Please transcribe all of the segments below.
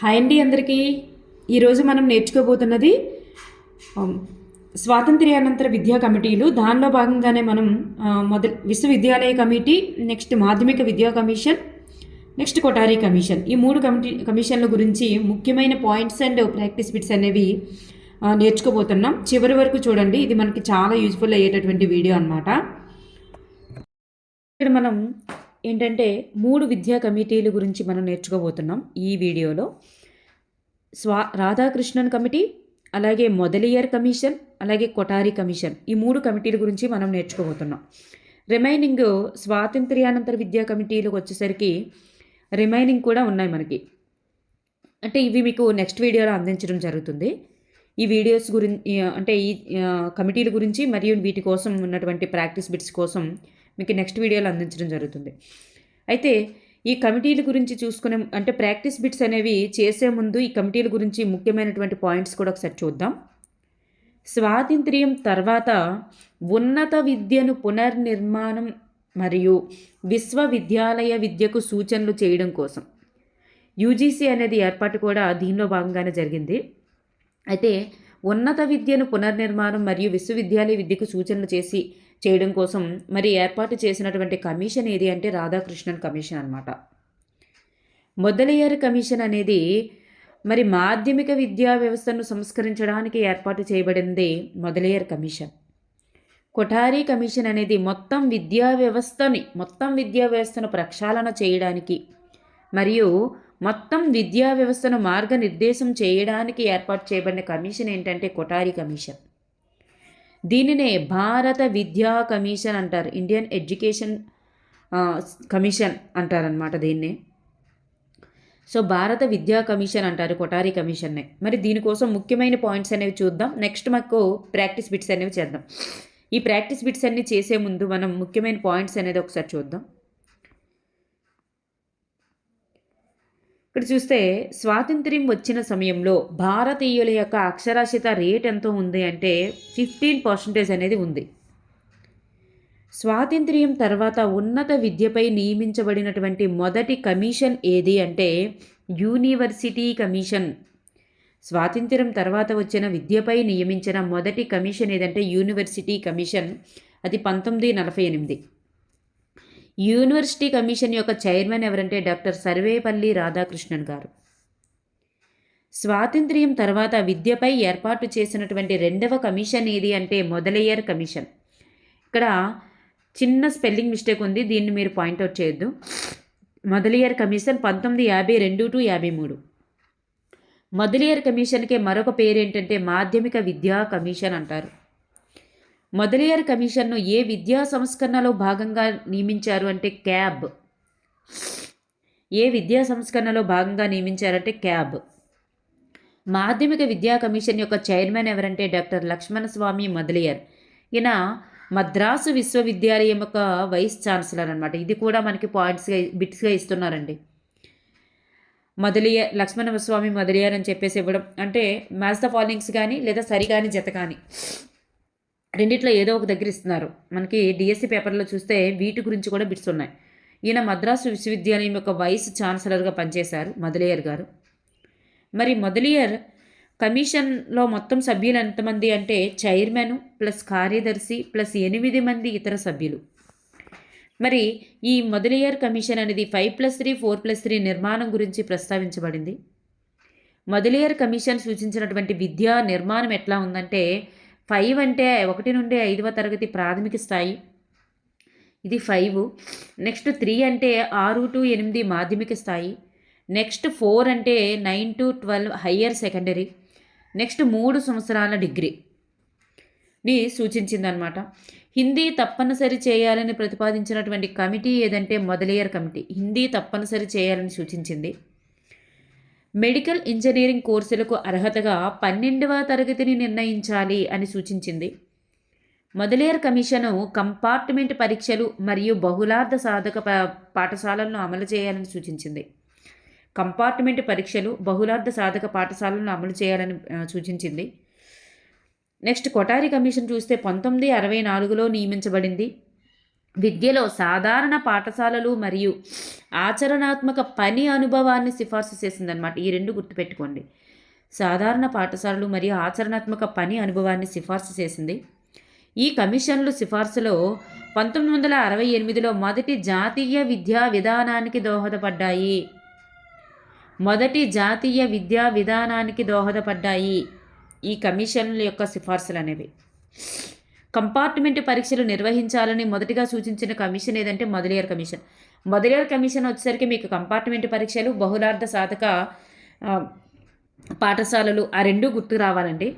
Hi అండి అందరికీ. ఈరోజు మనం నేర్చుకోబోతున్నది స్వాతంత్ర్యానంతర విద్యా కమిటీలు. దానిలో భాగంగానే మనం విశ్వవిద్యాలయ కమిటీ, నెక్స్ట్ మాధ్యమిక విద్యా కమిషన్, నెక్స్ట్ కొఠారీ కమిషన్, ఈ మూడు కమిషన్ల గురించి ముఖ్యమైన పాయింట్స్ అండ్ ప్రాక్టీస్ బిట్స్ అనేవి నేర్చుకోబోతున్నాం. చివరి వరకు చూడండి, ఇది మనకి చాలా యూజ్ఫుల్ అయ్యేటటువంటి వీడియో అనమాట. ఇక్కడ మనం ఏంటంటే 3 విద్యా కమిటీల గురించి మనం నేర్చుకోబోతున్నాం ఈ వీడియోలో. రాధాకృష్ణన్ కమిటీ, అలాగే మొదలియర్ కమిషన్, అలాగే కొఠారీ కమిషన్, ఈ 3 కమిటీల గురించి మనం నేర్చుకోబోతున్నాం. రిమైనింగ్ స్వాతంత్ర్యానంతర విద్యా కమిటీలకు వచ్చేసరికి రిమైనింగ్ కూడా ఉన్నాయి మనకి. అంటే ఇవి మీకు నెక్స్ట్ వీడియోలో అందించడం జరుగుతుంది. ఈ వీడియోస్ గురించి అంటే ఈ కమిటీల గురించి మరియు వీటి కోసం ఉన్నటువంటి ప్రాక్టీస్ బిట్స్ కోసం మీకు నెక్స్ట్ వీడియోలో అందించడం జరుగుతుంది. అయితే ఈ కమిటీల గురించి చూసుకునే అంటే ప్రాక్టీస్ బిట్స్ అనేవి చేసే ముందు ఈ కమిటీల గురించి ముఖ్యమైనటువంటి పాయింట్స్ కూడా ఒకసారి చూద్దాం. స్వాతంత్ర్యం తర్వాత ఉన్నత విద్యను పునర్నిర్మాణం మరియు విశ్వవిద్యాలయ విద్యకు సూచనలు చేయడం కోసం యూజీసీ అనేది ఏర్పాటు కూడా దీనిలో భాగంగానే జరిగింది. అయితే ఉన్నత విద్యను పునర్నిర్మాణం మరియు విశ్వవిద్యాలయ విద్యకు సూచనలు చేయడం కోసం మరి ఏర్పాటు చేసినటువంటి కమిషన్ ఏది అంటే రాధాకృష్ణన్ కమిషన్ అనమాట. మొదలియర్ కమిషన్ అనేది మరి మాధ్యమిక విద్యా వ్యవస్థను సంస్కరించడానికి ఏర్పాటు చేయబడింది మొదలియర్ కమిషన్. కొఠారీ కమిషన్ అనేది మొత్తం విద్యా వ్యవస్థను ప్రక్షాళన చేయడానికి మరియు మొత్తం విద్యా వ్యవస్థను మార్గనిర్దేశం చేయడానికి ఏర్పాటు చేయబడిన కమిషన్ ఏంటంటే కొఠారీ కమిషన్. దీనినే భారత విద్యా కమిషన్ అంటారు, ఇండియన్ ఎడ్యుకేషన్ కమిషన్ అంటారనమాట దీన్నే. సో భారత విద్యా కమిషన్ అంటారు కొఠారీ కమిషన్నే. మరి దీనికోసం ముఖ్యమైన పాయింట్స్ అనేవి చూద్దాం. నెక్స్ట్ మాకు ప్రాక్టీస్ బిట్స్ అనేవి చేద్దాం. ఈ ప్రాక్టీస్ బిట్స్ అన్ని చేసే ముందు మనం ముఖ్యమైన పాయింట్స్ అనేది ఒకసారి చూద్దాం. ఇక్కడ చూస్తే స్వాతంత్ర్యం వచ్చిన సమయంలో భారతీయుల యొక్క అక్షరాస్యత రేట్ ఎంత ఉంది అంటే 15% అనేది ఉంది. స్వాతంత్ర్యం తర్వాత ఉన్నత విద్యపై నియమించబడినటువంటి మొదటి కమిషన్ ఏది అంటే యూనివర్సిటీ కమిషన్. స్వాతంత్ర్యం తర్వాత వచ్చిన విద్యపై నియమించిన మొదటి కమిషన్ ఏదంటే యూనివర్సిటీ కమిషన్. అది 1948. యూనివర్సిటీ కమిషన్ యొక్క చైర్మన్ ఎవరంటే డాక్టర్ సర్వేపల్లి రాధాకృష్ణన్ గారు. స్వాతంత్ర్యం తర్వాత విద్యపై ఏర్పాటు చేసినటువంటి రెండవ కమిషన్ ఏది అంటే మొదలియర్ కమిషన్. ఇక్కడ చిన్న స్పెల్లింగ్ మిస్టేక్ ఉంది, దీన్ని మీరు పాయింట్అవుట్ చేయొద్దు. Mudaliar commission 1952 to 53. మొదలియర్ కమిషన్కే మరొక పేరు ఏంటంటే మాధ్యమిక విద్యా కమిషన్ అంటారు. మొదలియర్ కమిషన్ను ఏ విద్యా సంస్కరణలో భాగంగా నియమించారు అంటే క్యాబ్. ఏ విద్యా సంస్కరణలో భాగంగా నియమించారంటే క్యాబ్. మాధ్యమిక విద్యా కమిషన్ యొక్క చైర్మన్ ఎవరంటే డాక్టర్ లక్ష్మణస్వామి మొదలియర్. ఈయన మద్రాసు విశ్వవిద్యాలయం యొక్క వైస్ ఛాన్సలర్ అనమాట. ఇది కూడా మనకి బిట్స్గా ఇస్తున్నారండి. లక్ష్మణస్వామి మొదలియర్ అని చెప్పేసి ఇవ్వడం అంటే మ్యాచ్ ద ఫాలోయింగ్స్ కానీ లేదా సరి కానీ జత కానీ రెండిట్లో ఏదో ఒక దగ్గర ఇస్తున్నారు. మనకి డిఎస్సి పేపర్లో చూస్తే వీటి గురించి కూడా బిట్స్ ఉన్నాయి. ఈయన మద్రాసు విశ్వవిద్యాలయం యొక్క వైస్ ఛాన్సలర్గా పనిచేశారు మొదలియర్ గారు. మరి మొదలియర్ కమిషన్లో మొత్తం సభ్యులు ఎంతమంది అంటే చైర్మన్ ప్లస్ కార్యదర్శి ప్లస్ 8 మంది ఇతర సభ్యులు. మరి ఈ మొదలియర్ కమిషన్ అనేది 5+3 4+3 నిర్మాణం గురించి ప్రస్తావించబడింది. మొదలియర్ కమిషన్ సూచించినటువంటి విద్యా నిర్మాణం ఎట్లా ఉందంటే 5 అంటే 1 నుండి 5వ తరగతి ప్రాథమిక స్థాయి, ఇది 5. నెక్స్ట్ 3 అంటే 6 to 8 మాధ్యమిక స్థాయి. నెక్స్ట్ 4 అంటే 9 to 12 హయ్యర్ సెకండరీ. నెక్స్ట్ 3 సంవత్సరాల డిగ్రీని సూచించిందనమాట. హిందీ తప్పనిసరి చేయాలని ప్రతిపాదించినటువంటి కమిటీ ఏదంటే మొదలియర్ కమిటీ. హిందీ తప్పనిసరి చేయాలని సూచించింది. మెడికల్ ఇంజనీరింగ్ కోర్సులకు అర్హతగా 12వ తరగతిని నిర్ణయించాలి అని సూచించింది. మొదలియర్ కమిషను కంపార్ట్మెంట్ పరీక్షలు మరియు బహుళార్థ సాధక పాఠశాలలను అమలు చేయాలని సూచించింది. కంపార్ట్మెంట్ పరీక్షలు బహుళార్థ సాధక పాఠశాలను అమలు చేయాలని సూచించింది. నెక్స్ట్ కొఠారీ కమిషన్ చూస్తే 1964లో నియమించబడింది. విద్యలో సాధారణ పాఠశాలలు మరియు ఆచరణాత్మక పని అనుభవాన్ని సిఫార్సు చేసిందనమాట. ఈ రెండు గుర్తుపెట్టుకోండి. సాధారణ పాఠశాలలు మరియు ఆచరణాత్మక పని అనుభవాన్ని సిఫార్సు చేసింది. ఈ కమిషన్లు సిఫార్సులో 1968లో మొదటి జాతీయ విద్యా విధానానికి దోహదపడ్డాయి. ఈ కమిషన్ల యొక్క సిఫార్సులు అనేవి. కంపార్ట్మెంట్ పరీక్షలు నిర్వహించాలని మొదటిగా సూచించిన కమిషన్ ఏదంటే మొదలియార్ కమిషన్. మొదలియార్ కమిషన్ వచ్చేసరికి మీకు కంపార్ట్మెంట్ పరీక్షలు, బహుళార్థ సాధక పాఠశాలలు ఆ రెండు గుర్తు రావాలండి.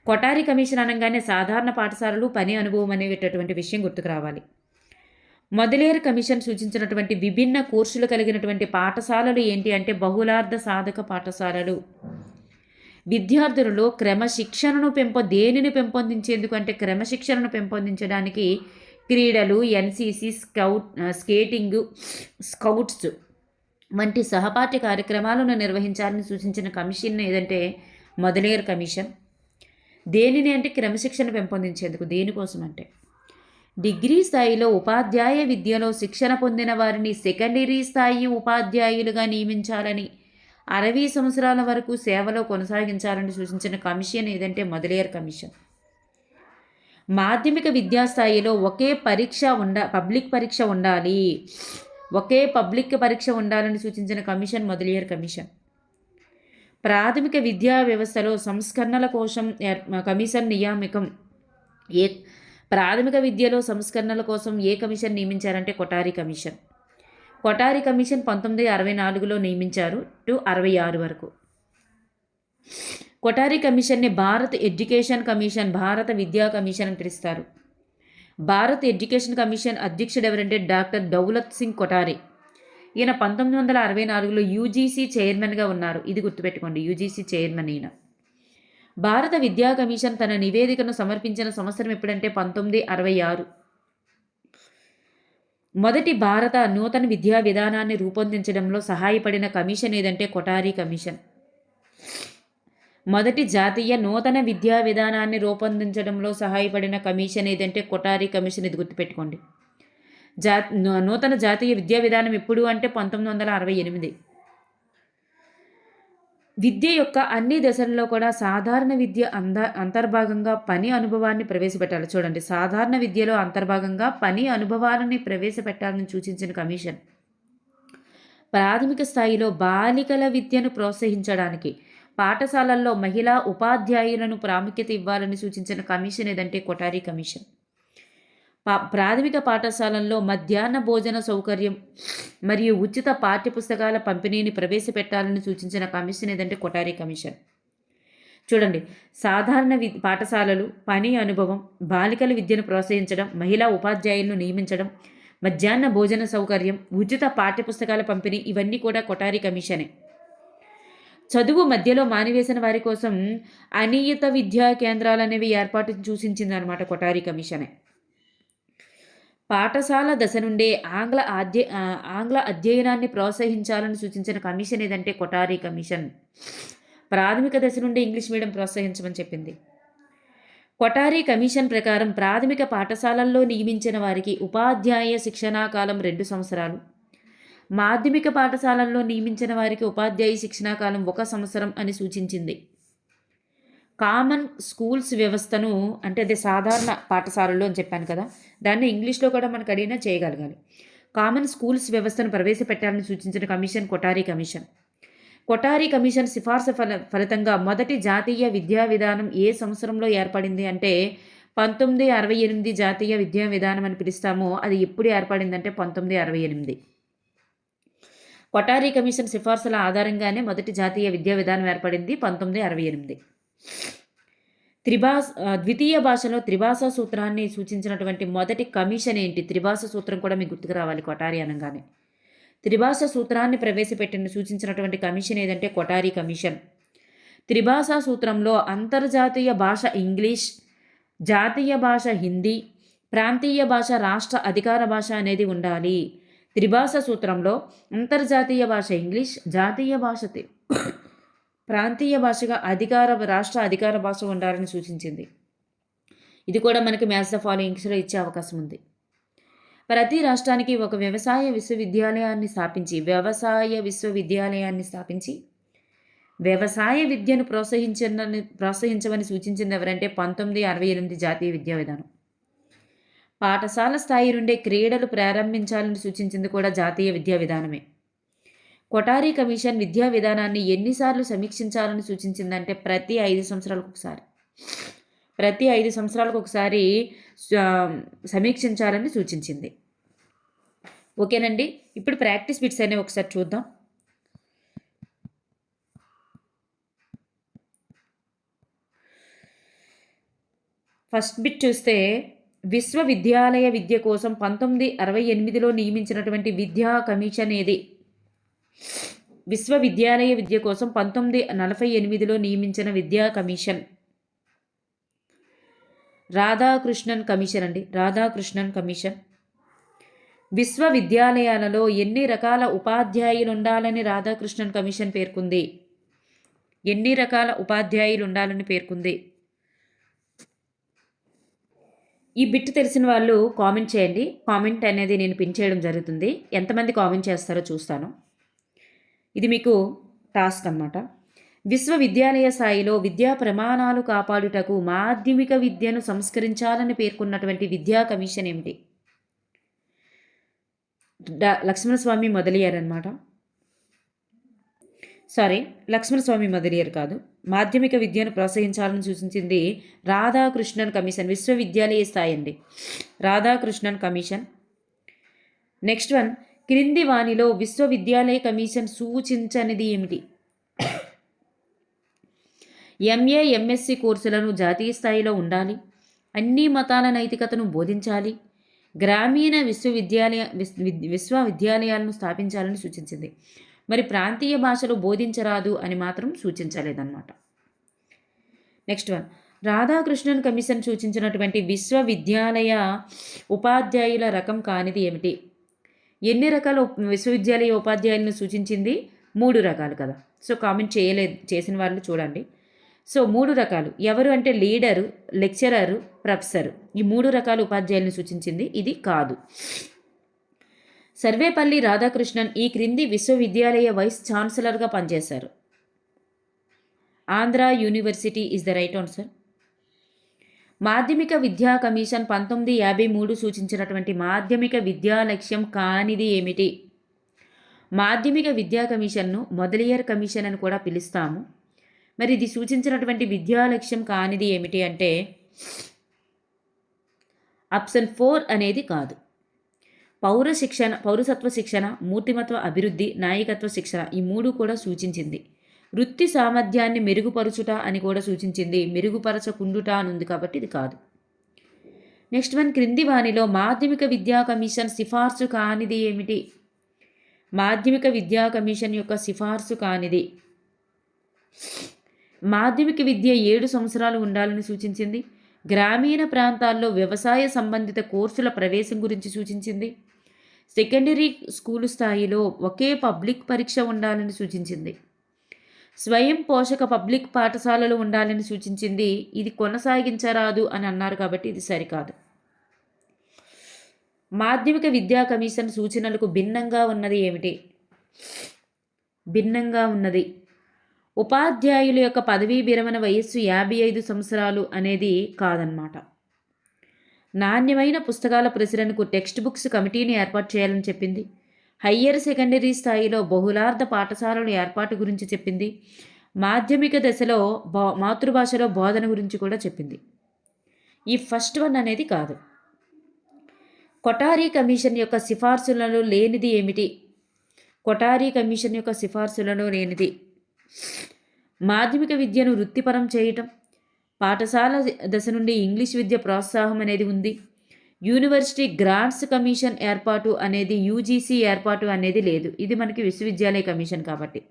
కొఠారి కమిషన్ అనగానే సాధారణ పాఠశాలలు, పని అనుభవం అనేటటువంటి విషయం గుర్తుకు రావాలి. మొదలియార్ కమిషన్ సూచించినటువంటి విభిన్న కోర్సులు కలిగినటువంటి పాఠశాలలు ఏంటి అంటే బహుళార్థ సాధక పాఠశాలలు. విద్యార్థులలో క్రమశిక్షణను దేనిని పెంపొందించేందుకు అంటే క్రమశిక్షణను పెంపొందించడానికి క్రీడలు, ఎన్సీసీ, స్కేటింగ్, స్కౌట్స్ వంటి సహపాఠ్య కార్యక్రమాలను నిర్వహించాలని సూచించిన కమిషన్ ఏదంటే మొదలియార్ కమిషన్. దేనిని అంటే క్రమశిక్షణ పెంపొందించేందుకు. దేనికోసం అంటే డిగ్రీ స్థాయిలో ఉపాధ్యాయ విద్యలో శిక్షణ పొందిన వారిని సెకండరీ స్థాయి ఉపాధ్యాయులుగా నియమించాలని, 60 సంవత్సరాల వరకు సేవలో కొనసాగించాలని సూచించిన కమిషన్ ఏదంటే మొదలియార్ కమిషన్. మాధ్యమిక విద్యాస్థాయిలో పబ్లిక్ పరీక్ష ఉండాలని సూచించిన కమిషన్ మొదలియార్ కమిషన్. ప్రాథమిక విద్యా వ్యవస్థలో సంస్కరణల కోసం కమిషన్ నియామకం. ప్రాథమిక విద్యలో సంస్కరణల కోసం ఏ కమిషన్ నియమించారంటే కొఠారి కమిషన్. కొఠారి కమిషన్ 1964లో నియమించారు టు 66 వరకు. కొఠారి కమిషన్ని భారత్ ఎడ్యుకేషన్ కమిషన్, భారత విద్యా కమిషన్ అని పిలుస్తారు. భారత్ ఎడ్యుకేషన్ కమిషన్ అధ్యక్షుడు ఎవరంటే డాక్టర్ దౌలత్ సింగ్ కొఠారి. ఈయన 1964లో యూజీసీ చైర్మన్గా ఉన్నారు. ఇది గుర్తుపెట్టుకోండి, యూజీసీ చైర్మన్ ఈయన. భారత విద్యా కమిషన్ తన నివేదికను సమర్పించిన సంవత్సరం ఎప్పుడంటే 1966. మొదటి భారత నూతన విద్యా విధానాన్ని రూపొందించడంలో సహాయపడిన కమిషన్ ఏదంటే కొఠారి కమిషన్. మొదటి జాతీయ నూతన విద్యా విధానాన్ని రూపొందించడంలో సహాయపడిన కమిషన్ ఏదంటే కొఠారి కమిషన్. ఇది గుర్తుపెట్టుకోండి. నూతన జాతీయ విద్యా విధానం ఎప్పుడు అంటే 1968. విద్య యొక్క అన్ని దశల్లో కూడా సాధారణ విద్య అంతర్భాగంగా పని అనుభవాన్ని ప్రవేశపెట్టాలి. చూడండి, సాధారణ విద్యలో అంతర్భాగంగా పని అనుభవాలని ప్రవేశపెట్టాలని సూచించిన కమిషన్. ప్రాథమిక స్థాయిలో బాలికల విద్యను ప్రోత్సహించడానికి పాఠశాలల్లో మహిళా ఉపాధ్యాయులను ప్రాముఖ్యత ఇవ్వాలని సూచించిన కమిషన్ ఏదంటే కొఠారి కమిషన్. ప్రాథమిక పాఠశాలల్లో మధ్యాహ్న భోజన సౌకర్యం మరియు ఉచిత పాఠ్యపుస్తకాల పంపిణీని ప్రవేశపెట్టాలని సూచించిన కమిషన్ ఏదంటే కొఠారి కమిషన్. చూడండి, సాధారణ పాఠశాలలు, పని అనుభవం, బాలికల విద్యను ప్రోత్సహించడం, మహిళా ఉపాధ్యాయులను నియమించడం, మధ్యాహ్న భోజన సౌకర్యం, ఉచిత పాఠ్యపుస్తకాల పంపిణీ ఇవన్నీ కూడా కొఠారి కమిషనే. చదువు మధ్యలో మానివేసిన వారి కోసం అనియత విద్యా కేంద్రాలు అనేవి ఏర్పాటు సూచించిందనమాట కొఠారి కమిషనే. పాఠశాల దశ నుండే ఆంగ్ల అధ్యయనాన్ని ప్రోత్సహించాలని సూచించిన కమిషన్ ఏదంటే కొఠారి కమిషన్. ప్రాథమిక దశ నుండి ఇంగ్లీష్ మీడియం ప్రోత్సహించమని చెప్పింది. కొఠారి కమిషన్ ప్రకారం ప్రాథమిక పాఠశాలల్లో నియమించిన వారికి ఉపాధ్యాయ శిక్షణా కాలం 2 సంవత్సరాలు, మాధ్యమిక పాఠశాలల్లో నియమించిన వారికి ఉపాధ్యాయ శిక్షణా కాలం 1 సంవత్సరం అని సూచించింది. కామన్ స్కూల్స్ వ్యవస్థను అంటే అదే సాధారణ పాఠశాలలు అని చెప్పాను కదా, దాన్ని ఇంగ్లీష్లో కూడా మనకు అడిగినా చేయగలగాలి. కామన్ స్కూల్స్ వ్యవస్థను ప్రవేశపెట్టాలని సూచించిన commission Kothari commission. Kothari commission సిఫార్సు ఫలితంగా మొదటి జాతీయ విద్యా విధానం ఏ సంవత్సరంలో ఏర్పడింది అంటే 1968 జాతీయ విద్యా విధానం అని పిలుస్తామో అది ఎప్పుడు ఏర్పడిందంటే 1968. కొఠారి కమిషన్ సిఫార్సుల ఆధారంగానే మొదటి జాతీయ విద్యా విధానం ఏర్పడింది 1968. ద్వితీయ భాషలో త్రిభాషా సూత్రాన్ని సూచించినటువంటి మొదటి కమిషన్ ఏంటి? త్రిభాషా సూత్రం కూడా మీకు గుర్తుకు రావాలి కొఠారి అనగానే. త్రిభాషా సూత్రాన్ని సూచించినటువంటి కమిషన్ ఏదంటే కొఠారి కమిషన్. త్రిభాషా సూత్రంలో అంతర్జాతీయ భాష ఇంగ్లీష్, జాతీయ భాష హిందీ, ప్రాంతీయ భాష రాష్ట్ర అధికార భాష అనేది ఉండాలి. త్రిభాషా సూత్రంలో అంతర్జాతీయ భాష ఇంగ్లీష్, జాతీయ భాష ప్రాంతీయ భాషగా రాష్ట్ర అధికార భాష ఉండాలని సూచించింది. ఇది కూడా మనకి మ్యాచ్ ద ఫాలోయింగ్స్లో ఇచ్చే అవకాశం ఉంది. ప్రతి రాష్ట్రానికి ఒక వ్యవసాయ విశ్వవిద్యాలయాన్ని స్థాపించి వ్యవసాయ విద్యను ప్రోత్సహించమని సూచించింది ఎవరంటే 1968 జాతీయ విద్యా విధానం. పాఠశాల స్థాయి నుండే క్రీడలు ప్రారంభించాలని సూచించింది కూడా జాతీయ విద్యా విధానమే. కొఠారి కమిషన్ విద్యా విధానాన్ని ఎన్నిసార్లు సమీక్షించాలని సూచించిందంటే ప్రతి 5 సంవత్సరాలకు ఒకసారి సమీక్షించాలని సూచించింది. ఓకేనండి. ఇప్పుడు ప్రాక్టీస్ బిట్స్ అనేవి ఒకసారి చూద్దాం. ఫస్ట్ బిట్ చూస్తే విశ్వవిద్యాలయ విద్య కోసం 1968లో నియమించినటువంటి విద్యా కమిషన్ ఏది? విశ్వవిద్యాలయ విద్య కోసం 1948లో నియమించిన విద్యా కమిషన్ రాధాకృష్ణన్ కమిషన్ అండి. రాధాకృష్ణన్ కమిషన్. విశ్వవిద్యాలయాలలో ఎన్ని రకాల ఉపాధ్యాయులు ఉండాలని రాధాకృష్ణన్ కమిషన్ పేర్కొంది? ఎన్ని రకాల ఉపాధ్యాయులు ఉండాలని పేర్కొంది? ఈ బిట్ తెలిసిన వాళ్ళు కామెంట్ చేయండి. కామెంట్ అనేది నేను పిన్ చేయడం జరుగుతుంది. ఎంతమంది కామెంట్ చేస్తారో చూస్తాను. ఇది మీకు టాస్క్ అన్నమాట. విశ్వవిద్యాలయ స్థాయిలో విద్యా ప్రమాణాలు కాపాడుటకు మాధ్యమిక విద్యను సంస్కరించాలని పేర్కొన్నటువంటి విద్యా కమిషన్ ఏమిటి? లక్ష్మణస్వామి మొదలయ్యారు అనమాట. లక్ష్మణస్వామి మొదలయ్యారు కాదు. మాధ్యమిక విద్యను ప్రోత్సహించాలని సూచించింది రాధాకృష్ణన్ కమిషన్. విశ్వవిద్యాలయ స్థాయి అండి, రాధాకృష్ణన్ కమిషన్. నెక్స్ట్ వన్, క్రింది వానిలో విశ్వవిద్యాలయ కమిషన్ సూచించనిది ఏమిటి? ఎంఏ ఎంఎస్సి కోర్సులను జాతీయ స్థాయిలో ఉండాలి, అన్ని మతాల నైతికతను బోధించాలి, గ్రామీణ విశ్వవిద్యాలయాలను స్థాపించాలని సూచించింది. మరి ప్రాంతీయ భాషలు బోధించరాదు అని మాత్రం సూచించలేదన్నమాట. నెక్స్ట్ వన్, రాధాకృష్ణన్ కమిషన్ సూచించినటువంటి విశ్వవిద్యాలయ ఉపాధ్యాయుల రకం కానిది ఏమిటి? ఎన్ని రకాల విశ్వవిద్యాలయ ఉపాధ్యాయులను సూచించింది? 3 రకాలు కదా. సో కామెంట్ చేసిన వాళ్ళు చూడండి. సో 3 రకాలు ఎవరు అంటే లీడరు, లెక్చరరు, ప్రొఫెసరు. ఈ 3 రకాల ఉపాధ్యాయులను సూచించింది. ఇది కాదు. సర్వేపల్లి రాధాకృష్ణన్ ఈ క్రింది విశ్వవిద్యాలయ వైస్ ఛాన్సలర్గా పనిచేశారు. Andhra university is the right answer. మాధ్యమిక విద్యా కమిషన్ 1953 సూచించినటువంటి మాధ్యమిక విద్యా లక్ష్యం కానిది ఏమిటి? మాధ్యమిక విద్యా కమిషన్ను మొదలియర్ కమిషన్ అని కూడా పిలుస్తాము. మరి ఇది సూచించినటువంటి విద్యా లక్ష్యం కానిది ఏమిటి అంటే ఆప్షన్ 4 అనేది కాదు. పౌరసత్వ శిక్షణ, మూర్తిమత్వ అభివృద్ధి, నాయకత్వ శిక్షణ ఈ 3 కూడా సూచించింది. వృత్తి సామర్థ్యాన్ని మెరుగుపరచుట అని కూడా సూచించింది. మెరుగుపరచకుండుట అని ఉంది కాబట్టి ఇది కాదు. నెక్స్ట్ వన్, క్రింది వానిలో మాధ్యమిక విద్యా కమిషన్ సిఫార్సు కానిది ఏమిటి? మాధ్యమిక విద్యా కమిషన్ యొక్క సిఫార్సు కానిది. మాధ్యమిక విద్య 7 సంవత్సరాలు ఉండాలని సూచించింది. గ్రామీణ ప్రాంతాల్లో వ్యవసాయ సంబంధిత కోర్సుల ప్రవేశం గురించి సూచించింది. సెకండరీ స్కూలు స్థాయిలో ఒకే పబ్లిక్ పరీక్ష ఉండాలని సూచించింది. స్వయం పోషక పబ్లిక్ పాఠశాలలు ఉండాలని సూచించింది. ఇది కొనసాగించరాదు అని అన్నారు కాబట్టి ఇది సరికాదు. మాధ్యమిక విద్యా కమిషన్ సూచనలకు భిన్నంగా ఉన్నది ఏమిటి? భిన్నంగా ఉన్నది ఉపాధ్యాయుల యొక్క పదవీ విరమణ వయస్సు 55 సంవత్సరాలు అనేది కాదన్నమాట. నాణ్యమైన పుస్తకాల ప్రచురణకు టెక్స్ట్ బుక్స్ కమిటీని ఏర్పాటు చేయాలని చెప్పింది. హయ్యర్ సెకండరీ స్థాయిలో బహుళార్థ పాఠశాలల ఏర్పాటు గురించి చెప్పింది. మాధ్యమిక దశలో మాతృభాషలో బోధన గురించి కూడా చెప్పింది. ఈ ఫస్ట్ వన్ అనేది కాదు. కొఠారి కమిషన్ యొక్క సిఫార్సులలో లేనిది ఏమిటి? కొఠారి కమిషన్ యొక్క సిఫార్సులలో లేనిది మాధ్యమిక విద్యను వృత్తిపరం చేయటం, పాఠశాల దశ నుండి ఇంగ్లీష్ విద్య ప్రోత్సాహం అనేది ఉంది. యూనివర్సిటీ గ్రాంట్స్ కమిషన్ ఏర్పాటు అనేది యూజీసీ ఏర్పాటు అనేది లేదు. ఇది మనకి విశ్వవిద్యాలయ కమిషన్ కాబట్టి.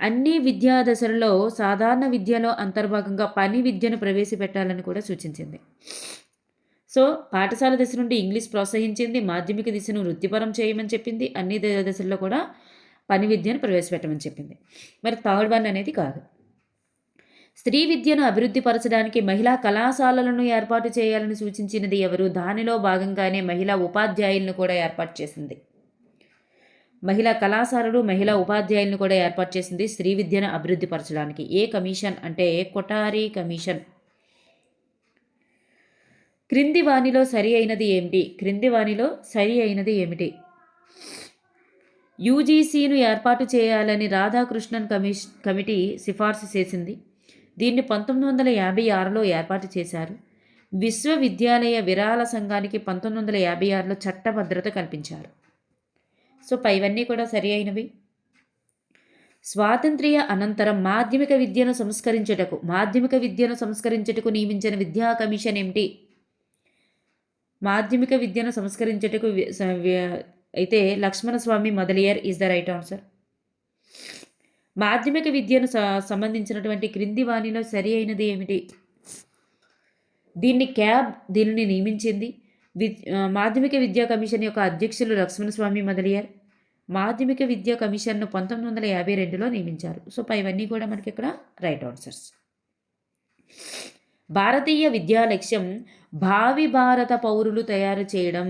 అన్ని విద్యా దశలలో సాధారణ విద్యలో అంతర్భాగంగా పని విద్యను ప్రవేశపెట్టాలని కూడా సూచించింది. సో పాఠశాల దశ నుండి ఇంగ్లీష్ ప్రోత్సహించింది, మాధ్యమిక దిశను వృత్తిపరం చేయమని చెప్పింది, అన్ని దశల్లో కూడా పని విద్యను ప్రవేశపెట్టమని చెప్పింది. మరి థర్డ్ వన్ అనేది కాదు. స్త్రీ విద్యను అభివృద్ధి పరచడానికి మహిళా కళాశాలలను ఏర్పాటు చేయాలని సూచించినది ఎవరు? దానిలో భాగంగానే మహిళా ఉపాధ్యాయులను కూడా ఏర్పాటు చేసింది. మహిళా కళాశాలలు, మహిళా ఉపాధ్యాయులను కూడా ఏర్పాటు చేసింది స్త్రీ విద్యను అభివృద్ధి పరచడానికి. ఏ కమిషన్ అంటే కొఠారి కమిషన్. క్రింది వానిలో సరి అయినది ఏమిటి? క్రింది వానిలో సరి అయినది ఏమిటి? యూజీసీను ఏర్పాటు చేయాలని రాధాకృష్ణన్ కమిటీ సిఫార్సు చేసింది. దీన్ని 1956లో ఏర్పాటు చేశారు. విశ్వవిద్యాలయ విరాళ సంఘానికి 1956లో చట్టభద్రత కల్పించారు. సో పైవన్నీ కూడా సరి అయినవి. స్వాతంత్ర్య అనంతరం మాధ్యమిక విద్యను సంస్కరించుటకు నియమించిన విద్యా కమిషన్ ఏమిటి? మాధ్యమిక విద్యను సంస్కరించుటకు అయితే Lakshmanaswami Mudaliar is the right answer. మాధ్యమిక విద్యను సంబంధించినటువంటి క్రింది వానిలో సరి అయినది ఏమిటి? దీనిని నియమించింది మాధ్యమిక విద్యా కమిషన్ యొక్క అధ్యక్షులు లక్ష్మణస్వామి మొదలియార్. మాధ్యమిక విద్యా కమిషన్ను 1952లో నియమించారు. సో పైవన్నీ కూడా మనకి ఇక్కడ రైట్ ఆన్సర్స్. భారతీయ విద్యా లక్ష్యం భావి భారత పౌరులు తయారు చేయడం.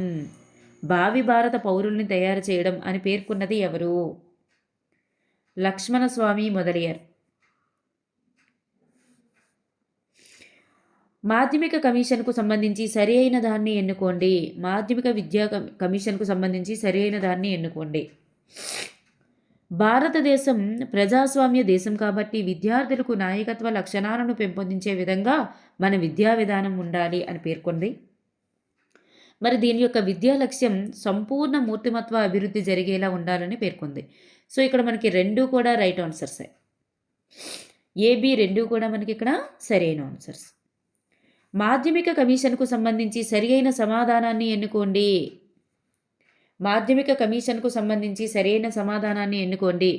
భావి భారత పౌరుల్ని తయారు చేయడం అని పేర్కొన్నది ఎవరు? లక్ష్మణస్వామి మొదలియార్. మాధ్యమిక కమిషన్కు సంబంధించి సరి అయిన దాన్ని ఎన్నుకోండి. మాధ్యమిక విద్యా కమిషన్కు సంబంధించి సరి అయిన దాన్ని ఎన్నుకోండి. భారతదేశం ప్రజాస్వామ్య దేశం కాబట్టి విద్యార్థులకు నాయకత్వ లక్షణాలను పెంపొందించే విధంగా మన విద్యా విధానం ఉండాలి అని పేర్కొంది. మరి దీని యొక్క విద్యా లక్ష్యం సంపూర్ణ మూర్తిమత్వ అభివృద్ధి జరిగేలా ఉండాలని పేర్కొంది. సో ఇక్కడ మనకి రెండు కూడా రైట్ ఆన్సర్సే. ఏబి రెండు కూడా మనకి ఇక్కడ సరైన ఆన్సర్స్. మాధ్యమిక కమిషన్కు సంబంధించి సరి అయిన సమాధానాన్ని ఎన్నుకోండి. మాధ్యమిక కమిషన్కు సంబంధించి సరైన సమాధానాన్ని ఎన్నుకోండి.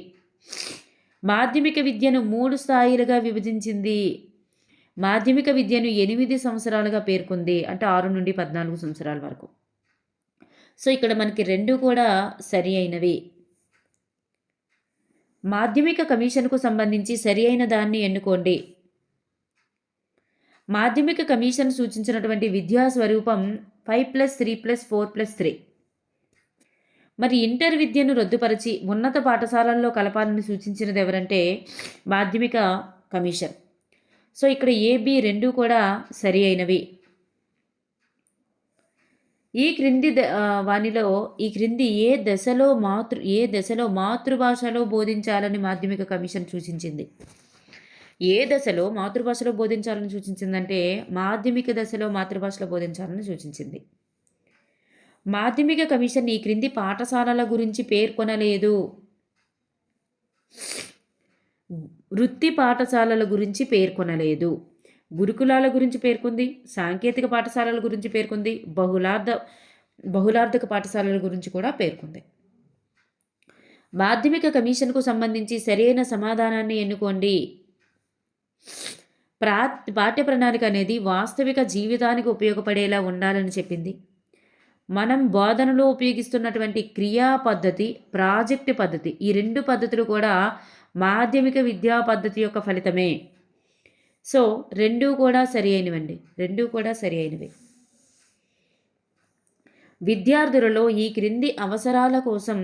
మాధ్యమిక విద్యను 3 స్థాయిలుగా విభజించింది. మాధ్యమిక విద్యను 8 సంవత్సరాలుగా పేర్కొంది. అంటే 6 నుండి 14 సంవత్సరాల వరకు. సో ఇక్కడ మనకి రెండు కూడా సరి అయినవి. మాధ్యమిక కమిషన్కు సంబంధించి సరి అయిన దాన్ని ఎన్నుకోండి. మాధ్యమిక కమిషన్ సూచించినటువంటి విద్యా స్వరూపం 5+3+4+3. మరి ఇంటర్ విద్యను రద్దుపరిచి ఉన్నత పాఠశాలల్లో కలపాలని సూచించినది ఎవరంటే మాధ్యమిక కమిషన్. సో ఇక్కడ ఏబి రెండు కూడా సరి అయినవి. ఈ క్రింది ఏ దశలో మాతృభాషలో బోధించాలని మాధ్యమిక కమిషన్ సూచించింది? ఏ దశలో మాతృభాషలో బోధించాలని సూచించిందంటే మాధ్యమిక దశలో మాతృభాషలో బోధించాలని సూచించింది. మాధ్యమిక కమిషన్ ఈ క్రింది పాఠశాలల గురించి పేర్కొనలేదు. వృత్తి పాఠశాలల గురించి పేర్కొనలేదు. గురుకులాల గురించి పేర్కొంది. సాంకేతిక పాఠశాలల గురించి పేర్కొంది. బహుళార్థక పాఠశాలల గురించి కూడా పేర్కొంది. మాధ్యమిక కమిషన్కు సంబంధించి సరైన సమాధానాన్ని ఎన్నుకోండి. పాఠ్య ప్రణాళిక అనేది వాస్తవిక జీవితానికి ఉపయోగపడేలా ఉండాలని చెప్పింది. మనం బోధనలో ఉపయోగిస్తున్నటువంటి క్రియా పద్ధతి, ప్రాజెక్ట్ పద్ధతి, ఈ 2 పద్ధతులు కూడా మాధ్యమిక విద్యా పద్ధతి యొక్క ఫలితమే. సో రెండు కూడా సరి అయినవి. విద్యార్థులలో ఈ క్రింది అవసరాల కోసం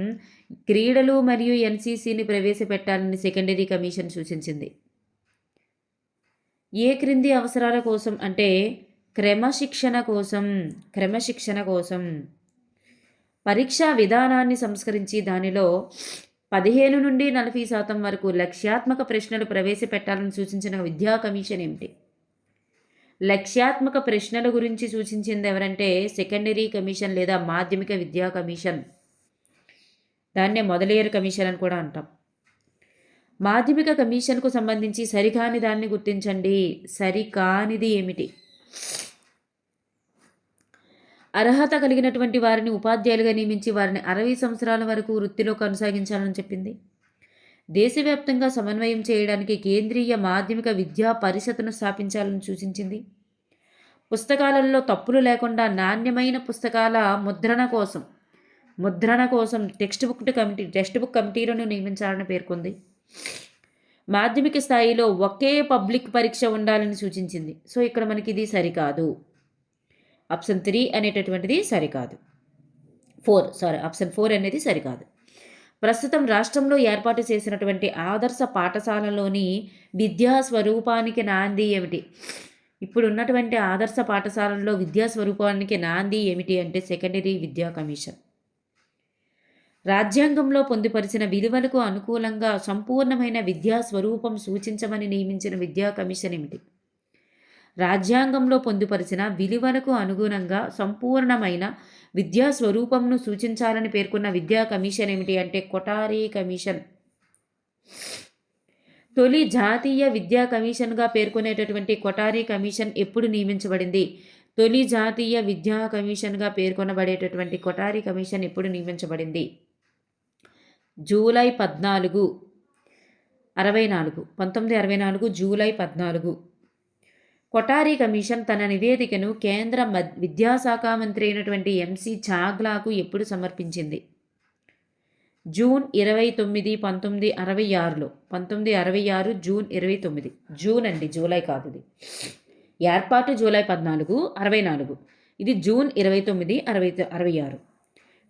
క్రీడలు మరియు ఎన్సీసీని ప్రవేశపెట్టాలని సెకండరీ కమిషన్ సూచించింది. ఏ క్రింది అవసరాల కోసం అంటే క్రమశిక్షణ కోసం. పరీక్షా విధానాన్ని సంస్కరించి దానిలో 15 నుండి 40% వరకు లక్ష్యాత్మక ప్రశ్నలు ప్రవేశపెట్టాలని సూచించిన విద్యా కమిషన్ ఏమిటి? లక్ష్యాత్మక ప్రశ్నల గురించి సూచించింది ఎవరంటే సెకండరీ కమిషన్ లేదా మాధ్యమిక విద్యా కమిషన్. దాన్నే మొదలియర్ కమిషన్ అని కూడా అంటాం. మాధ్యమిక కమిషన్కు సంబంధించి సరికాని దాన్ని గుర్తించండి. సరికానిది ఏమిటి? అర్హత కలిగినటువంటి వారిని ఉపాధ్యాయులుగా నియమించి వారిని 60 సంవత్సరాల వరకు వృత్తిలో కొనసాగించాలని చెప్పింది. దేశవ్యాప్తంగా సమన్వయం చేయడానికి కేంద్రీయ మాధ్యమిక విద్యా పరిషత్తును స్థాపించాలని సూచించింది. పుస్తకాలలో తప్పులు లేకుండా నాణ్యమైన పుస్తకాల ముద్రణ కోసం టెక్స్ట్ బుక్ కమిటీలను నియమించాలని పేర్కొంది. మాధ్యమిక స్థాయిలో ఒకే పబ్లిక్ పరీక్ష ఉండాలని సూచించింది. సో ఇక్కడ మనకి ఇది సరికాదు. ఆప్షన్ 3 అనేటటువంటిది సరికాదు. ఆప్షన్ 4 అనేది సరికాదు. ప్రస్తుతం రాష్ట్రంలో ఏర్పాటు చేసినటువంటి ఆదర్శ పాఠశాలలోని విద్యా స్వరూపానికి నాంది ఏమిటి? ఇప్పుడు ఉన్నటువంటి ఆదర్శ పాఠశాలల్లో విద్యా స్వరూపానికి నాంది ఏమిటి అంటే సెకండరీ విద్యా కమిషన్. రాజ్యాంగంలో పొందుపరిచిన విలువలకు అనుకూలంగా సంపూర్ణమైన విద్యా స్వరూపం సూచించమని నియమించిన విద్యా కమిషన్ ఏమిటి? రాజ్యాంగంలో పొందుపరిచిన విలువలకు అనుగుణంగా సంపూర్ణమైన విద్యా స్వరూపంను సూచించాలని పేర్కొన్న విద్యా కమిషన్ ఏమిటి అంటే కొఠారి కమిషన్. తొలి జాతీయ విద్యా కమిషన్గా పేర్కొనేటటువంటి కొఠారి కమిషన్ ఎప్పుడు నియమించబడింది? తొలి జాతీయ విద్యా కమిషన్గా పేర్కొనబడేటటువంటి కొఠారి కమిషన్ ఎప్పుడు నియమించబడింది? July 14, 1964 July 14. కొఠారి కమిషన్ తన నివేదికను కేంద్ర విద్యాశాఖ మంత్రి అయినటువంటి ఎంసి చాగ్లాకు ఎప్పుడు సమర్పించింది? జూన్ 29, 1966. 1966 జూన్ 29. జూన్ అండి, జూలై కాదు. ఇది ఏర్పాటు జూలై 14, 64. ఇది జూన్ 29, 66.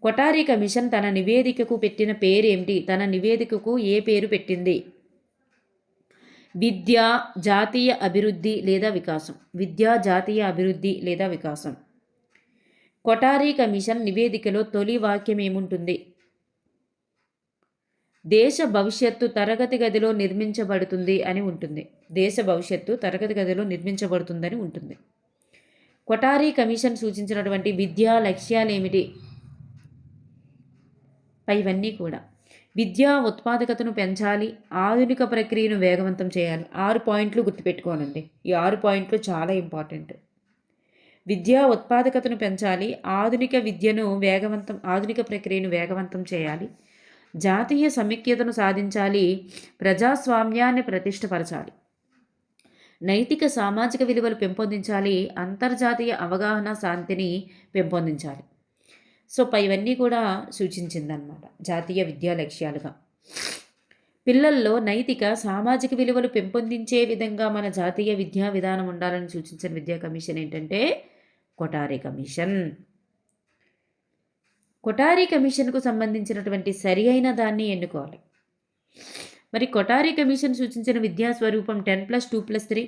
కొఠారి కమిషన్ తన నివేదికకు పెట్టిన పేరు ఏమిటి? తన నివేదికకు ఏ పేరు పెట్టింది? విద్యా జాతీయ అభివృద్ధి లేదా వికాసం. విద్యా జాతీయ అభివృద్ధి లేదా వికాసం. కొఠారి కమిషన్ నివేదికలో తొలి వాక్యం ఏముంటుంది? దేశ భవిష్యత్తు తరగతి గదిలో నిర్మించబడుతుంది అని ఉంటుంది. దేశ భవిష్యత్తు తరగతి గదిలో నిర్మించబడుతుందని ఉంటుంది. కొఠారి కమిషన్ సూచించినటువంటి విద్యా లక్ష్యాలు ఏమిటి? ఇవన్నీ కూడా విద్యా ఉత్పాదకతను పెంచాలి, ఆధునిక ప్రక్రియను వేగవంతం చేయాలి. 6 పాయింట్లు గుర్తుపెట్టుకోనండి. ఈ 6 పాయింట్లు చాలా ఇంపార్టెంట్. విద్యా ఉత్పాదకతను పెంచాలి, ఆధునిక ప్రక్రియను వేగవంతం చేయాలి, జాతీయ సమైక్యతను సాధించాలి, ప్రజాస్వామ్యాన్ని ప్రతిష్టపరచాలి, నైతిక సామాజిక విలువలు పెంపొందించాలి, అంతర్జాతీయ అవగాహన శాంతిని పెంపొందించాలి. సో ఇవన్నీ కూడా సూచించిందనమాట జాతీయ విద్యా లక్ష్యాలుగా. పిల్లల్లో నైతిక సామాజిక విలువలు పెంపొందించే విధంగా మన జాతీయ విద్యా విధానం ఉండాలని సూచించిన విద్యా కమిషన్ ఏంటంటే కొఠారి కమిషన్. కొఠారి కమిషన్కు సంబంధించినటువంటి సరి అయిన దాన్ని ఎన్నుకోవాలి. మరి కొఠారి కమిషన్ సూచించిన విద్యా స్వరూపం 10+2+3.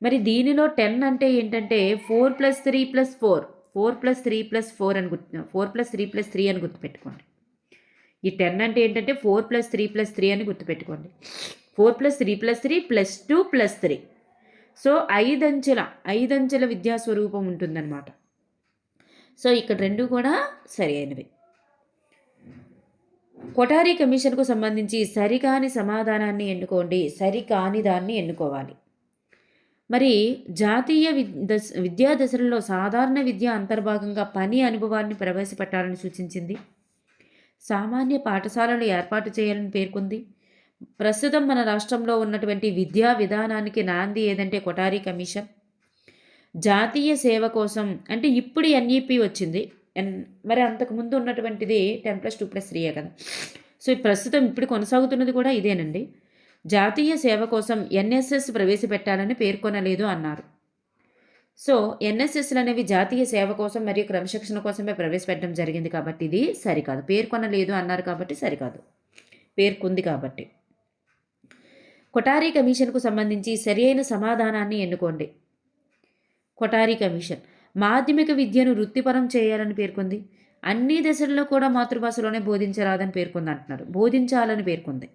మరి దీనిలో 10 అంటే ఏంటంటే 4+3+4. 4+3+4 అని 4+3+3 అని గుర్తుపెట్టుకోండి. ఈ 10 అంటే ఏంటంటే 4+3+3 అని గుర్తుపెట్టుకోండి. 4+3+3+2+3. సో 5 అంచెల విద్యా స్వరూపం ఉంటుందన్నమాట. సో ఇక్కడ రెండు కూడా సరి అయినవి. కొఠారి కమిషన్కు సంబంధించి సరికాని సమాధానాన్ని ఎన్నుకోండి, సరికాని దాన్ని ఎన్నుకోవాలి. మరి జాతీయ విద్యా దశలలో సాధారణ విద్య అంతర్భాగంగా పని అనుభవాన్ని ప్రవేశపెట్టాలని సూచించింది. సామాన్య పాఠశాలలు ఏర్పాటు చేయాలని పేర్కొంది. ప్రస్తుతం మన రాష్ట్రంలో ఉన్నటువంటి విద్యా విధానానికి నాంది ఏదంటే కొఠారి కమిషన్. జాతీయ సేవ కోసం అంటే ఇప్పుడు ఎన్ఈపి వచ్చింది, మరి అంతకుముందు ఉన్నటువంటిది 10+2+3 కదా. సో ప్రస్తుతం ఇప్పుడు కొనసాగుతున్నది కూడా ఇదేనండి. జాతీయ సేవ కోసం ఎన్ఎస్ఎస్ ప్రవేశపెట్టాలని పేర్కొనలేదు అన్నారు. సో ఎన్ఎస్ఎస్లు అనేవి జాతీయ సేవ కోసం మరియు క్రమశిక్షణ కోసమే ప్రవేశపెట్టడం జరిగింది కాబట్టి ఇది సరికాదు. పేర్కొనలేదు అన్నారు కాబట్టి సరికాదు, పేర్కొంది కాబట్టి. కొఠారి కమిషన్కు సంబంధించి సరి అయిన సమాధానాన్ని ఎన్నుకోండి. కొఠారి కమిషన్ మాధ్యమిక విద్యను వృత్తిపరం చేయాలని పేర్కొంది. అన్ని దశల్లో కూడా మాతృభాషలోనే బోధించరాదని పేర్కొంది అంటున్నారు. బోధించాలని పేర్కొంది.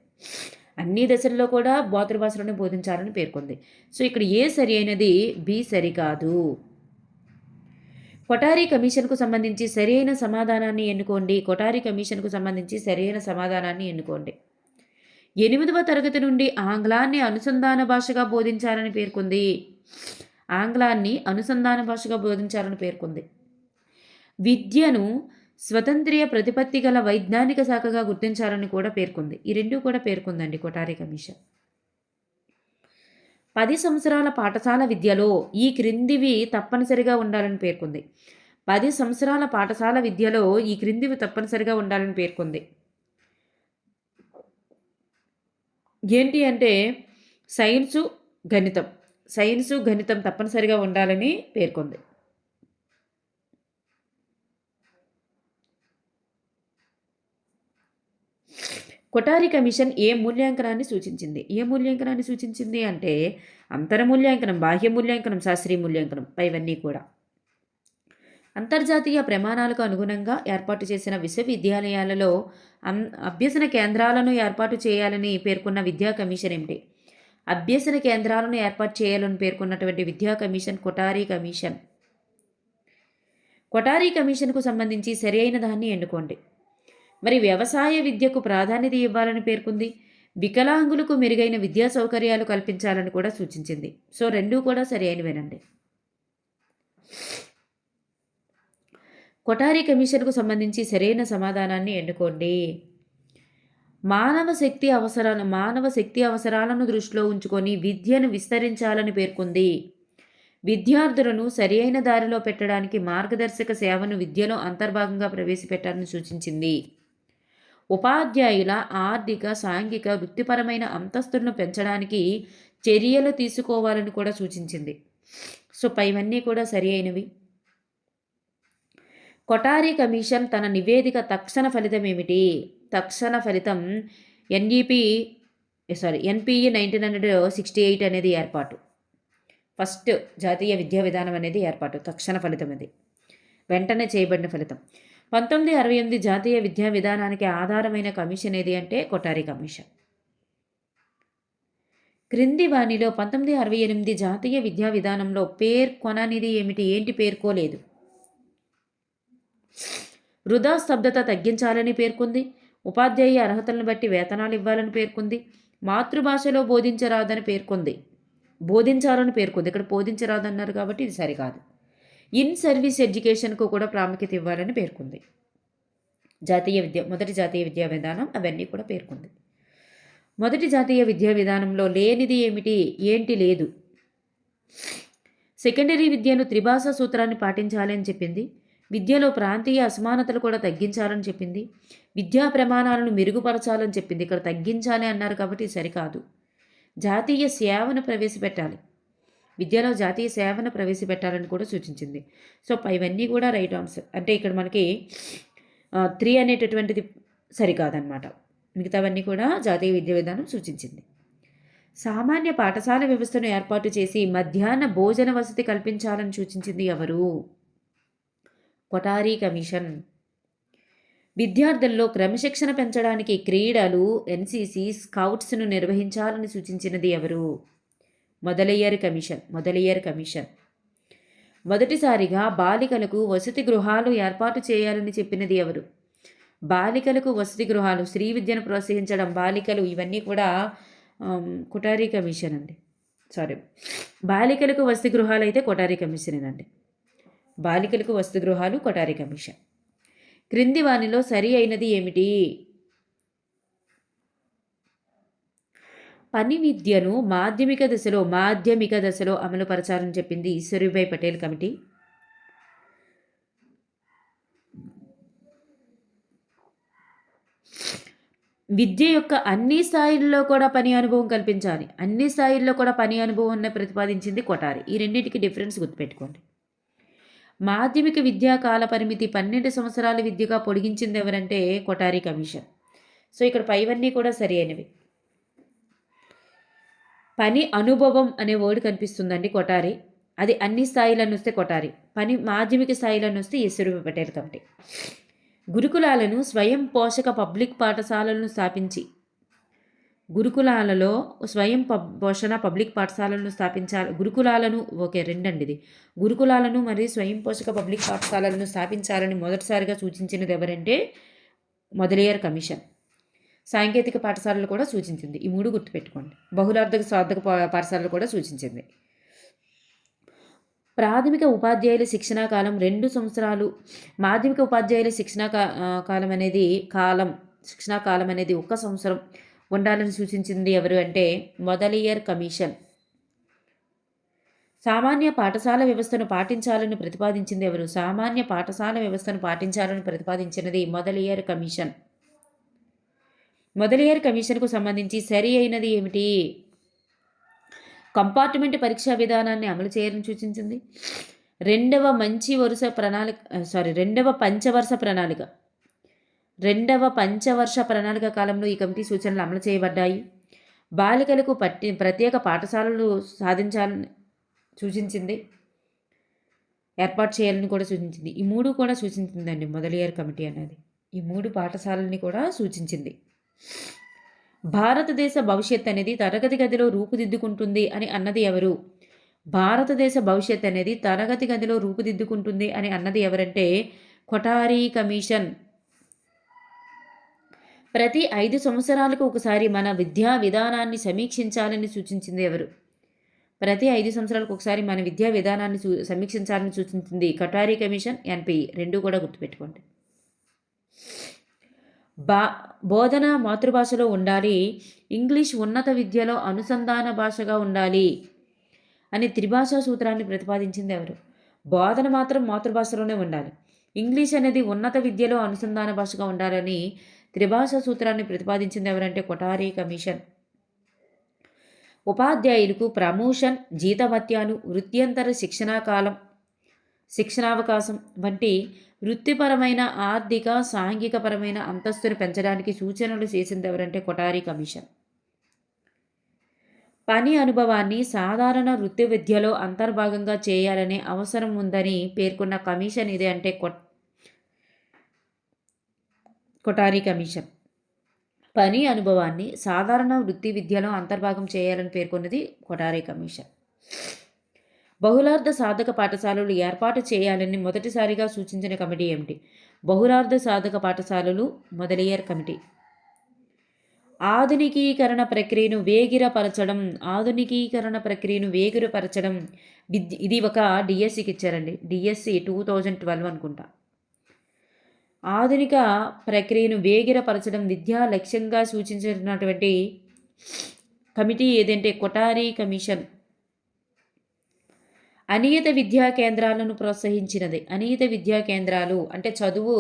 అన్ని దశల్లో కూడా మాతృభాషలోనే బోధించాలని పేర్కొంది. సో ఇక్కడ ఏ సరి అయినది? బి సరికాదు. కొఠారి కమిషన్కు సంబంధించి సరి అయిన సమాధానాన్ని ఎన్నుకోండి. కొఠారి కమిషన్కు సంబంధించి సరి అయిన సమాధానాన్ని ఎన్నుకోండి. 8వ తరగతి నుండి ఆంగ్లాన్ని అనుసంధాన భాషగా బోధించాలని పేర్కొంది. ఆంగ్లాన్ని అనుసంధాన భాషగా బోధించాలని పేర్కొంది. విద్యను స్వతంత్ర ప్రతిపత్తి గల వైజ్ఞానిక శాఖగా గుర్తించాలని కూడా పేర్కొంది. ఈ రెండు కూడా పేర్కొందండి కొఠారి కమిషన్. 10 సంవత్సరాల పాఠశాల విద్యలో ఈ క్రిందివి తప్పనిసరిగా ఉండాలని పేర్కొంది. 10 సంవత్సరాల పాఠశాల విద్యలో ఈ క్రిందివి తప్పనిసరిగా ఉండాలని పేర్కొంది. ఏంటి అంటే సైన్సు, గణితం. సైన్సు, గణితం తప్పనిసరిగా ఉండాలని పేర్కొంది. కొఠారి కమిషన్ ఏ మూల్యాంకనాన్ని సూచించింది? ఏ మూల్యాంకనాన్ని సూచించింది అంటే అంతర్మూల్యాంకనం, బాహ్య మూల్యాంకనం, శాస్త్రీయ మూల్యాంకనం ఇవన్నీ కూడా. అంతర్జాతీయ ప్రమాణాలకు అనుగుణంగా ఏర్పాటు చేసిన విశ్వవిద్యాలయాలలో అభ్యసన కేంద్రాలను ఏర్పాటు చేయాలని పేర్కొన్న విద్యా కమిషన్ ఏమిటి? అభ్యసన కేంద్రాలను ఏర్పాటు చేయాలని పేర్కొన్నటువంటి విద్యా కమిషన్ కొఠారి కమిషన్. కొఠారి కమిషన్కు సంబంధించి సరి అయిన దాన్ని ఎన్నుకోండి. మరి వ్యవసాయ విద్యకు ప్రాధాన్యత ఇవ్వాలని పేర్కొంది. వికలాంగులకు మెరుగైన విద్యా సౌకర్యాలు కల్పించాలని కూడా సూచించింది. సో రెండూ కూడా సరి అయినవేనండి. కొఠారి కమిషన్కు సంబంధించి సరైన సమాధానాన్ని ఎన్నుకోండి. మానవ శక్తి అవసరాలను దృష్టిలో ఉంచుకొని విద్యను విస్తరించాలని పేర్కొంది. విద్యార్థులను సరియైన దారిలో పెట్టడానికి మార్గదర్శక సేవను విద్యలో అంతర్భాగంగా ప్రవేశపెట్టాలని సూచించింది. ఉపాధ్యాయుల ఆర్థిక, సాంఘిక, వృత్తిపరమైన అంతస్తులను పెంచడానికి చర్యలు తీసుకోవాలని కూడా సూచించింది. సో పైవన్నీ కూడా సరి అయినవి. కొఠారి కమిషన్ తన నివేదిక తక్షణ ఫలితం ఏమిటి? తక్షణ ఫలితం ఎన్పిఈ 1968 అనేది ఏర్పాటు. ఫస్ట్ జాతీయ విద్యా విధానం అనేది ఏర్పాటు. తక్షణ ఫలితం అది వెంటనే చేయబడిన ఫలితం. 1968 జాతీయ విద్యా విధానానికి ఆధారమైన కమిషన్ ఏది అంటే కొఠారి కమిషన్. క్రింది వాణిలో 1968 జాతీయ విద్యా విధానంలో పేర్కొననిది ఏమిటి? ఏంటి పేర్కోలేదు? వృధా స్తబ్దత తగ్గించాలని పేర్కొంది. ఉపాధ్యాయ అర్హతలను బట్టి వేతనాలు ఇవ్వాలని పేర్కొంది. మాతృభాషలో బోధించాలని పేర్కొంది. ఇక్కడ బోధించరాదన్నారు కాబట్టి ఇది సరికాదు. ఇన్ సర్వీస్ ఎడ్యుకేషన్కు కూడా ప్రాముఖ్యత ఇవ్వాలని పేర్కొంది. మొదటి జాతీయ విద్యా విధానం అవన్నీ కూడా పేర్కొంది. మొదటి జాతీయ విద్యా విధానంలో లేనిది ఏమిటి? ఏంటి లేదు? సెకండరీ విద్యను త్రిభాషా సూత్రాన్ని పాటించాలని చెప్పింది. విద్యలో ప్రాంతీయ అసమానతలు కూడా తగ్గించాలని చెప్పింది. విద్యా ప్రమాణాలను మెరుగుపరచాలని చెప్పింది. ఇక్కడ తగ్గించాలి అన్నారు కాబట్టి సరికాదు. జాతీయ సేవను ప్రవేశపెట్టాలి. విద్యలో జాతీయ సేవను ప్రవేశపెట్టాలని కూడా సూచించింది. సో ఇవన్నీ కూడా రైట్ ఆన్సర్. అంటే ఇక్కడ మనకి 3 అనేటటువంటిది సరికాదన్నమాట. మిగతావన్నీ కూడా జాతీయ విద్యా విధానం సూచించింది. సామాన్య పాఠశాల వ్యవస్థను ఏర్పాటు చేసి మధ్యాహ్న భోజన వసతి కల్పించాలని సూచించింది ఎవరు? కొఠారి కమిషన్. విద్యార్థుల్లో క్రమశిక్షణ పెంచడానికి క్రీడలు, ఎన్సీసీ, స్కౌట్స్ను నిర్వహించాలని సూచించినది ఎవరు? మొదలయ్యారు కమిషన్. మొదటిసారిగా బాలికలకు వసతి గృహాలు ఏర్పాటు చేయాలని చెప్పినది ఎవరు? బాలికలకు వసతి గృహాలు, స్త్రీ విద్యను ప్రోత్సహించడం, బాలికలు ఇవన్నీ కూడా కొఠారి కమిషన్ అండి. బాలికలకు వసతి గృహాలు అయితే కొఠారి కమిషనేనండి. బాలికలకు వసతి గృహాలు కొఠారి కమిషన్. క్రింది వానిలో సరి అయినది ఏమిటి? పని విద్యను మాధ్యమిక దశలో అమలుపరచాలని చెప్పింది ఈశ్వరీభాయ్ పటేల్ కమిటీ. విద్య యొక్క అన్ని స్థాయిల్లో కూడా పని అనుభవం కల్పించాలి. అన్ని స్థాయిల్లో కూడా పని అనుభవం ప్రతిపాదించింది కొఠారి. ఈ రెండింటికి డిఫరెన్స్ గుర్తుపెట్టుకోండి. మాధ్యమిక విద్యా కాల పరిమితి 12 సంవత్సరాల విద్యగా పొడిగించింది ఎవరంటే కొఠారి కమిషన్. సో ఇక్కడ పైవన్నీ కూడా సరి అయినవి. పని అనుభవం అనే వర్డ్ కనిపిస్తుందండి కొఠారి. అది అన్ని స్థాయిలను వస్తే కొఠారి. పని మాధ్యమిక స్థాయిలను వస్తే ఈశ్వరీభాయ్ పటేల్ కమిటీ. గురుకులాలను స్వయం పోషక పబ్లిక్ పాఠశాలలను స్థాపించి గురుకులాలలో స్వయం పోషణ పబ్లిక్ పాఠశాలలను స్థాపించాలి. గురుకులాలను మరియు స్వయం పోషక పబ్లిక్ పాఠశాలలను స్థాపించాలని మొదటిసారిగా సూచించినది ఎవరంటే మొదలయ్యారు కమిషన్. సాంకేతిక పాఠశాలలు కూడా సూచించింది. ఈ 3 గుర్తుపెట్టుకోండి. బహుళార్థక స్వార్థక పాఠశాలలు కూడా సూచించింది. ప్రాథమిక ఉపాధ్యాయుల శిక్షణా కాలం 2 సంవత్సరాలు. మాధ్యమిక ఉపాధ్యాయుల శిక్షణా కాలం అనేది 1 సంవత్సరం ఉండాలని సూచించింది ఎవరు అంటే మొదలయ్యార్ కమిషన్. సామాన్య పాఠశాల వ్యవస్థను పాటించాలని ప్రతిపాదించింది ఎవరు? సామాన్య పాఠశాల వ్యవస్థను పాటించాలని ప్రతిపాదించినది మొదలయ్యార్ కమిషన్. మొదలియర్ కమిషన్కు సంబంధించి సరి అయినది ఏమిటి? కంపార్ట్మెంట్ పరీక్షా విధానాన్ని అమలు చేయాలని సూచించింది. రెండవ పంచవర్ష ప్రణాళిక కాలంలో ఈ కమిటీ సూచనలు అమలు చేయబడ్డాయి. బాలికలకు ప్రత్యేక పాఠశాలలు సాధించాలని సూచించింది, ఏర్పాటు చేయాలని కూడా సూచించింది. ఈ మూడు కూడా సూచించిందండి మొదలియర్ కమిటీ అనేది. ఈ 3 పాఠశాలని కూడా సూచించింది. భారతదేశ భవిష్యత్ అనేది తరగతి గదిలో రూపుదిద్దుకుంటుంది అని అన్నది ఎవరు? భారతదేశ భవిష్యత్ అనేది తరగతి గదిలో రూపుదిద్దుకుంటుంది అని అన్నది ఎవరంటే కొఠారి కమిషన్. ప్రతి 5 సంవత్సరాలకు ఒకసారి మన విద్యా విధానాన్ని సమీక్షించాలని సూచించింది ఎవరు? ప్రతి 5 సంవత్సరాలకు ఒకసారి మన విద్యా విధానాన్ని సమీక్షించాలని సూచించింది కొఠారి కమిషన్, ఎన్పిఈ. 2 కూడా గుర్తుపెట్టుకోండి. బోధన మాతృభాషలో ఉండాలి, ఇంగ్లీష్ ఉన్నత విద్యలో అనుసంధాన భాషగా ఉండాలి అని త్రిభాషా సూత్రాన్ని ప్రతిపాదించింది ఎవరు? బోధన మాత్రం మాతృభాషలోనే ఉండాలి, ఇంగ్లీష్ అనేది ఉన్నత విద్యలో అనుసంధాన భాషగా ఉండాలని త్రిభాషా సూత్రాన్ని ప్రతిపాదించింది ఎవరంటే కొఠారి కమిషన్. ఉపాధ్యాయులకు ప్రమోషన్, జీతభత్యాలు, వృత్యంతర శిక్షణావకాశం వంటి వృత్తిపరమైన, ఆర్థిక, సాంఘికపరమైన అంతస్తును పెంచడానికి సూచనలు చేసింది ఎవరంటే కొఠారి కమిషన్. పని అనుభవాన్ని సాధారణ వృత్తి విద్యలో అంతర్భాగంగా చేయాలనే అవసరం ఉందని పేర్కొన్న కమిషన్ ఇది అంటే కొఠారి కమిషన్. పని అనుభవాన్ని సాధారణ వృత్తి విద్యలో అంతర్భాగం చేయాలని పేర్కొన్నది కొఠారి కమిషన్. బహుళార్థ సాధక పాఠశాలలు ఏర్పాటు చేయాలని మొదటిసారిగా సూచించిన కమిటీ ఏమిటి? బహుళార్థ సాధక పాఠశాలలు, మొదలియర్ కమిటీ. ఆధునికీకరణ ప్రక్రియను వేగిరపరచడం ఇది ఒక డిఎస్సికి ఇచ్చారండి. డిఎస్సి 2012 అనుకుంటా. ఆధునిక ప్రక్రియను వేగిరపరచడం విద్యా లక్ష్యంగా సూచించినటువంటి కమిటీ ఏదంటే కొఠారి కమిషన్. అనియత విద్యా కేంద్రాలను ప్రోత్సహించినది. అనియత విద్యా కేంద్రాలు అంటే చదువు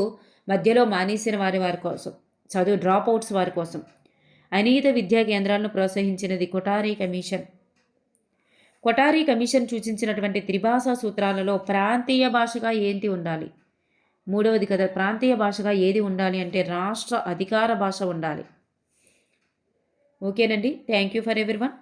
మధ్యలో మానేసిన వారి కోసం, చదువు డ్రాప్అవుట్స్ వారి కోసం అనియత విద్యా కేంద్రాలను ప్రోత్సహించినది కొఠారి కమిషన్. కొఠారి కమిషన్ సూచించినటువంటి త్రిభాషా సూత్రాలలో ప్రాంతీయ భాషగా ఏంటి ఉండాలి? మూడవది కదా, ప్రాంతీయ భాషగా ఏది ఉండాలి అంటే రాష్ట్ర అధికార భాష ఉండాలి. ఓకేనండి. Thank you for everyone.